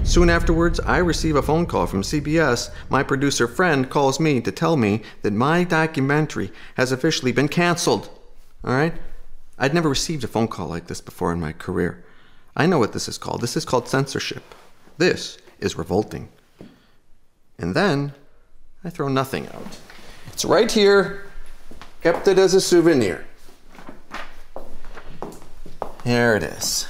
Soon afterwards, I receive a phone call from CBS. My producer friend calls me to tell me that my documentary has officially been canceled. All right? I'd never received a phone call like this before in my career. I know what this is called. This is called censorship. This is revolting. And then I throw nothing out. It's right here. Kept it as a souvenir. Here it is.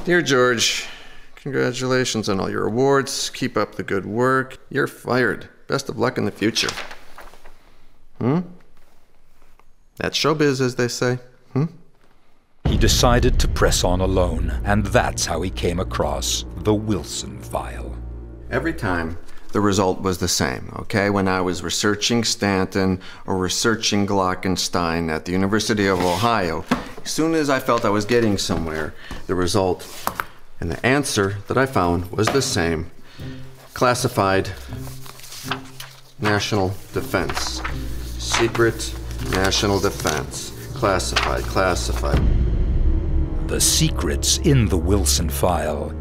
Dear George, congratulations on all your awards. Keep up the good work. You're fired. Best of luck in the future. That's showbiz, as they say. He decided to press on alone, and that's how he came across the Wilson file. Every time, the result was the same, okay? When I was researching Stanton or researching Glockenstein at the University of Ohio, as soon as I felt I was getting somewhere, the result and the answer that I found was the same. Classified national defense. Secret national defense. Classified. The secrets in the Wilson file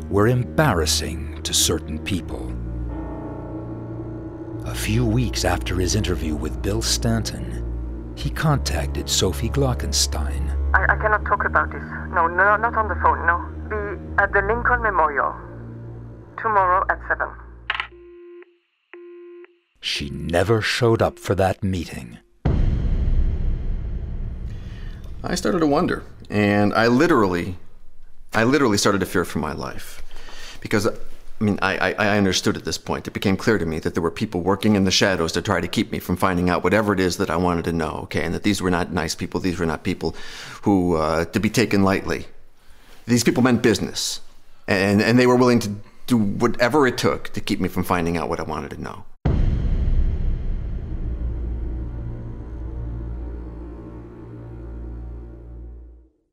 were embarrassing to certain people. A few weeks after his interview with Bill Stanton, he contacted Sophie Glockenstein. I cannot talk about this. No, not on the phone, no. Be at the Lincoln Memorial. Tomorrow at 7. She never showed up for that meeting. I started to wonder, and I literally started to fear for my life. Because, I understood at this point. It became clear to me that there were people working in the shadows to try to keep me from finding out whatever it is that I wanted to know, okay? And that these were not nice people. These were not people who, to be taken lightly. These people meant business. And they were willing to do whatever it took to keep me from finding out what I wanted to know.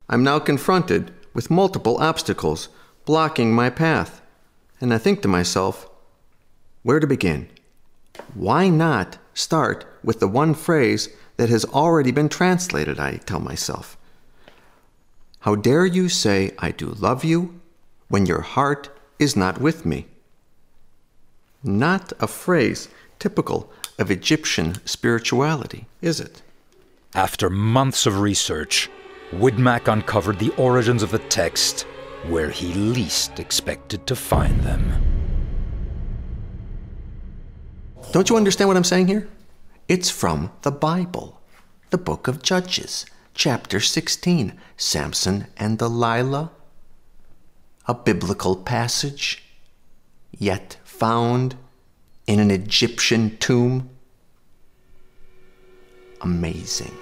I'm now confronted with multiple obstacles blocking my path. And I think to myself, where to begin? Why not start with the one phrase that has already been translated, I tell myself. How dare you say I do love you when your heart is not with me? Not a phrase typical of Egyptian spirituality, is it? After months of research, Widmack uncovered the origins of the text where he least expected to find them. Don't you understand what I'm saying here? It's from the Bible, the book of Judges, chapter 16, Samson and Delilah. A biblical passage, yet found in an Egyptian tomb. Amazing.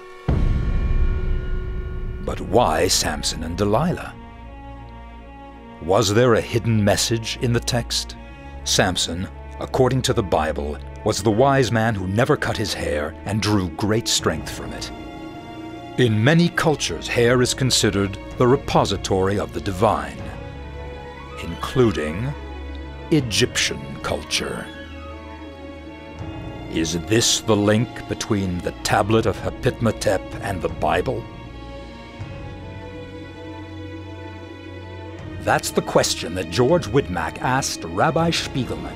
But why Samson and Delilah? Was there a hidden message in the text? Samson, according to the Bible, was the wise man who never cut his hair and drew great strength from it. In many cultures, hair is considered the repository of the divine, including Egyptian culture. Is this the link between the tablet of Hapitmothep and the Bible? That's the question that George Widmack asked Rabbi Spiegelman.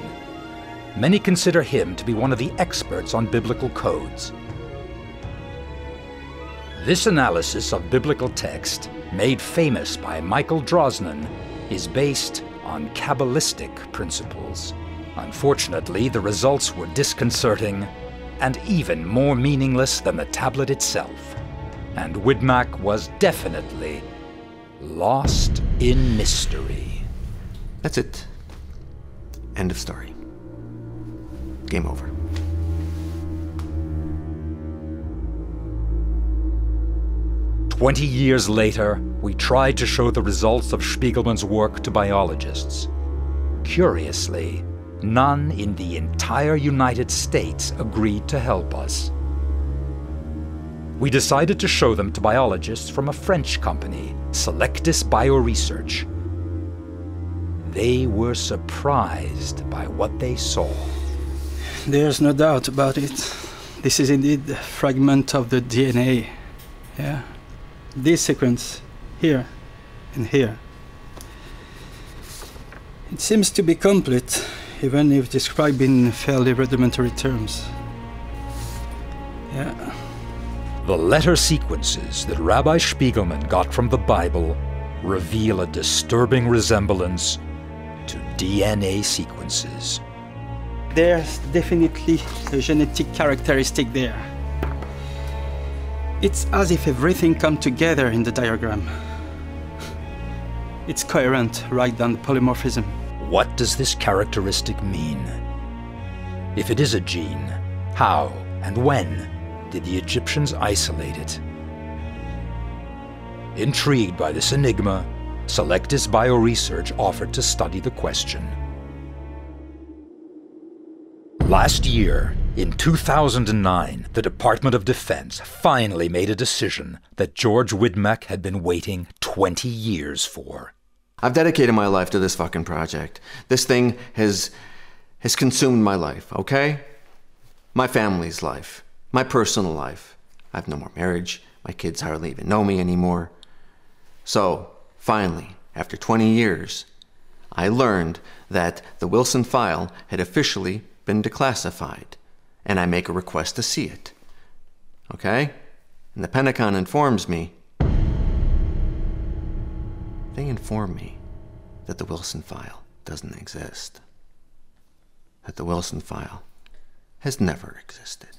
Many consider him to be one of the experts on biblical codes. This analysis of biblical text, made famous by Michael Drosnin, is based on Kabbalistic principles. Unfortunately, the results were disconcerting and even more meaningless than the tablet itself. And Widmack was definitely lost in mystery. That's it. End of story. Game over. "20 years later, we tried to show the results of Spiegelman's work to biologists. Curiously, none in the entire United States agreed to help us. We decided to show them to biologists from a French company, Selectis Bioresearch. They were surprised by what they saw. There's no doubt about it. This is indeed a fragment of the DNA. Yeah. This sequence, here and here. It seems to be complete, even if described in fairly rudimentary terms. Yeah. The letter sequences that Rabbi Spiegelman got from the Bible reveal a disturbing resemblance to DNA sequences. There's definitely a genetic characteristic there. It's as if everything comes together in the diagram. It's coherent right down the polymorphism. What does this characteristic mean? If it is a gene, how and when did the Egyptians isolate it? Intrigued by this enigma, Selectis Bioresearch offered to study the question. Last year, in 2009, the Department of Defense finally made a decision that George Widmack had been waiting 20 years for. I've dedicated my life to this fucking project. This thing has consumed my life, okay? My family's life, my personal life. I have no more marriage. My kids hardly even know me anymore. So, finally, after 20 years, I learned that the Wilson file had officially been declassified, and I make a request to see it. Okay? And the Pentagon informs me, they inform me that the Wilson file doesn't exist. That the Wilson file has never existed.